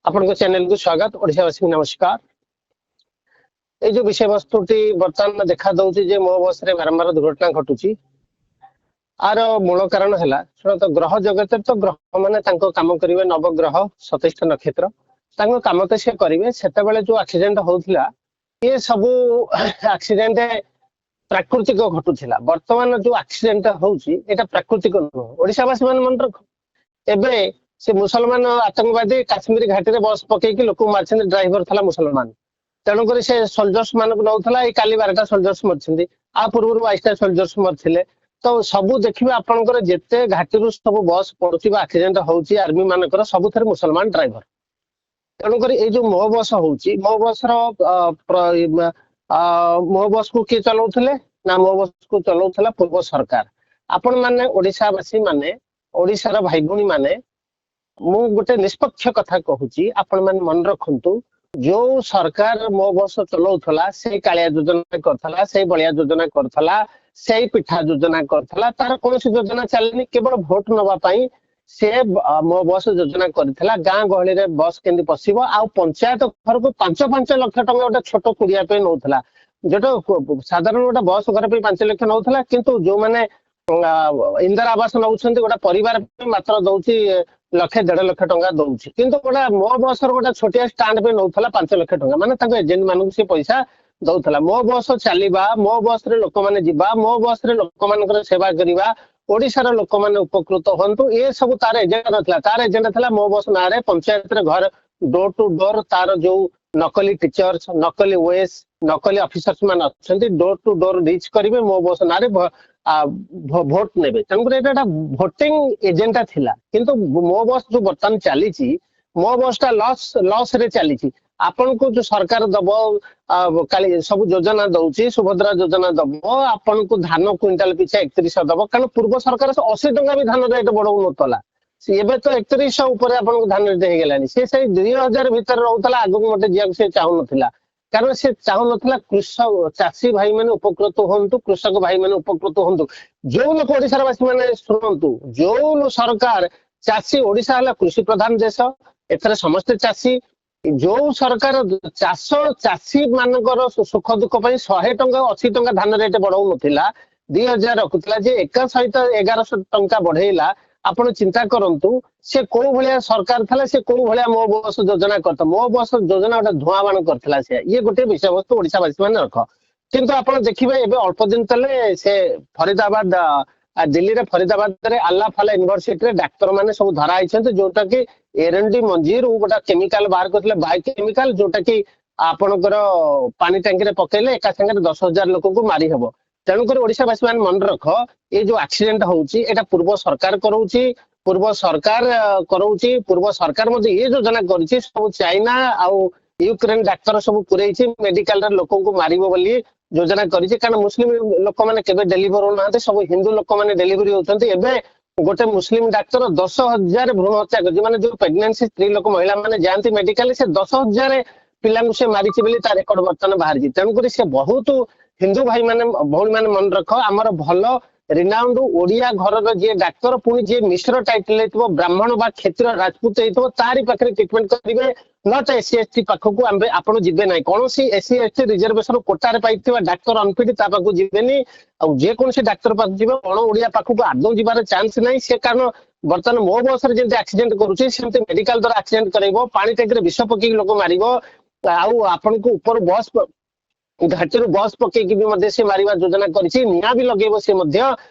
आपन चैनल को स्वागत। ओडिशावासी नमस्कार। ये जो विषय वस्तुटी बर्तमान देखा दौची जे मो बस रे बारंबार दुर्घटना घटुची आर मूल कारण है शुण तो ग्रह जगत तो ग्रह माने काम करेंगे नवग्रह 27 नक्षत्र काम तो सी करेंगे से जो एक्सीडेंट होता ये सब एक्सीडेंट प्राकृतिक घटुला। बर्तमान जो एक्सीडेंट होची एटा प्राकृतिक नुह। ओडिशावासी मान मन रख एबे से मुसलमान आतंकवादी काश्मीर घाटी रे बस पकईकि लोक मार ड्राइवर था मुसलमान तेणुक से सोल्जर्स मान नौला काली 12टा सोल्जर्स मरछन्ती आ पूर्व 22टा सोल्जर्स मरथिले। तो सबू देखिए आपनकर जेते घाटी सब बस पड़ुची एक्सीडेंट होची आर्मी मानकर सब थे मुसलमान ड्राइवर। तेणुक ये जो मो बस होची मो बस मो बस को किए चलाउथिले ना मो बस को चलाउथला पूर्व सरकार। आपण माने ओडिशावासी माने ओडिशार भाई भौणी माने मु गोटे निष्पक्ष कथा कहूची आपण मान मन रखंतु जो सरकार मो बस चलाउथला से कालिया योजना करथला से बलिया योजना करथला से पिठा योजना करथला तार कौन योजना चलनी केवल भोट नवा पाई से मो बस योजना करथला। गाँ गहली रे बस केंदी पसिबो आ पंचायत घर को 5-5 लाख टका गोटे छोट कुड़िया पे नौथला जो साधारण गोटे बस घर पे 5 लाख नौथला किंतु जो माने इंदिरा आवास नौछन्ती गोटे परिवार मात्र दौची 1.5 लाख टका दौची किंतु गोटे मो बस गोटे छोटिया स्टांड पे नौथला 5 लाख टका माने एजेंट मानक से पैसा दौथला। मो बस चलीबा मो बस रे लोक माने जीवा मो बस रे लोक मानकर सेवा करिबा ओडिशार लोक माने उपकृत हंतु ये सब तार एजेंट नथला। तार एजेंट थला मो बस ना रे पंचायत रे घर डोर टू डोर तार जो नकली टीचर्स नकली ओएस नकली ऑफिसर्स मान अच्छे डोर टू डोर रिच करेंगे मो बस ना भोट नेबे तेणुक एटा भोटिंग एजेंटा थिला किंतु मो बस जो बर्तमान चली मो बस टा लॉस रे चली आपन को जो सरकार दब काली सब योजना दौची सुभद्रा योजना दब आपन को धान क्विंटाल पिछा 3100 दब कारण पूर्व सरकार 80 टंका भी धान रेट बढ़ाऊ नतला एबे तो 3100 ऊपर आपन को धान रेट हो गलानी से 2000 भीतर रहउतला आगु मते जिया से चाहू नथिला कारण से चाहू नथिला कृषक चाषी भाई माने उपकृत होंतु कृषक भाई माने उपकृत होंतु। जो लोक ओडिसा वासी माने सुनंतु जो सरकार चाषी ओडिसा हला कृषि प्रधान देश एथरे समस्त चाषी जो सरकार चाष चाषी मानकर सुख दुख 100 टंका 80 टंका धान रेट बढ़ाऊ नथिला 2000 रखुतला जे एक सहित 1100 टंका बढ़ेला आपण चिंता करंतु से को भलिया सरकार थला से को भलिया मो बस योजना करता मो बस योजना गोटे धुआं बाण करथला से ये गोटे विषय वस्तु ओडिशावासी माने रख किंतु आपण देखिबे एबे अल्प दिन तले से फरीदाबाद दिल्ली रे फरीदाबाद रे आल्ला फाला यूनिवर्सिटी रे डाक्टर माने सब धरा आइछन्ते जोटा कि एरंडी मंजीर गोटा केमिकल बाहर करथले बाय केमिकल जोटा कि आपनकर पानी टंकी रे पकेले एका संगे 10,000 लोक को मारी हबो। तेणुक ओडिशावासी मान मन रख ये जो एक्सीडेंट होची एटा पूर्व सरकार करूची पूर्व सरकार करूची पूर्व सरकार मध्ये ये योजना करिछि सब चाइना आउ यूक्रेन डाक्टर सब पुरैछि मेडिकल रे लोक को मारिबो बोली योजना करिछि कारण मुस्लिम लोक माने केबे डेलीवर होनाते सब हिंदू लोक माने डेलीवरी होचंती एबे गोटे मुस्लिम डाक्टर 10,000 भ्रूण हत्या करछि माने जो प्रेग्नेंसी स्त्री लोक महिला माने जानती मेडिकल से 10,000 पिलांगु से मारिछि बोली ता रेकॉर्ड बर्तन बाहर तेणुक से बहुत हिंदू भाई माने भौणी माने मन रख आमर भल रिनाउंड ओडिया घर जी डाक्तर पुणी जी मिश्र टाइटल हो ब्राह्मण बा क्षेत्र राजपूत हो तारी पाखे ट्रिटमेंट करेंगे नट एससी एसटी पाखक आपड़ जीवे ना कौन सी एससी एसटी रिजर्वेशन कोटार पाई डाक्तर अनफिट ता पाखक जीवेनि जेकोसी डाक्तर पाख जी अण ओडिया पाखक आदौ जीवार चांस ना से कारण बर्तमान मो बस जमी एक्सीडेंट करुच्ची मेडिकल द्वारा एक्सीडेंट कर पानी टैंक विष पकई लोक मार आपन को ऊपर बस घाटी बस पकईकि भी मारिबा योजना करिछि निया भी लगेबो से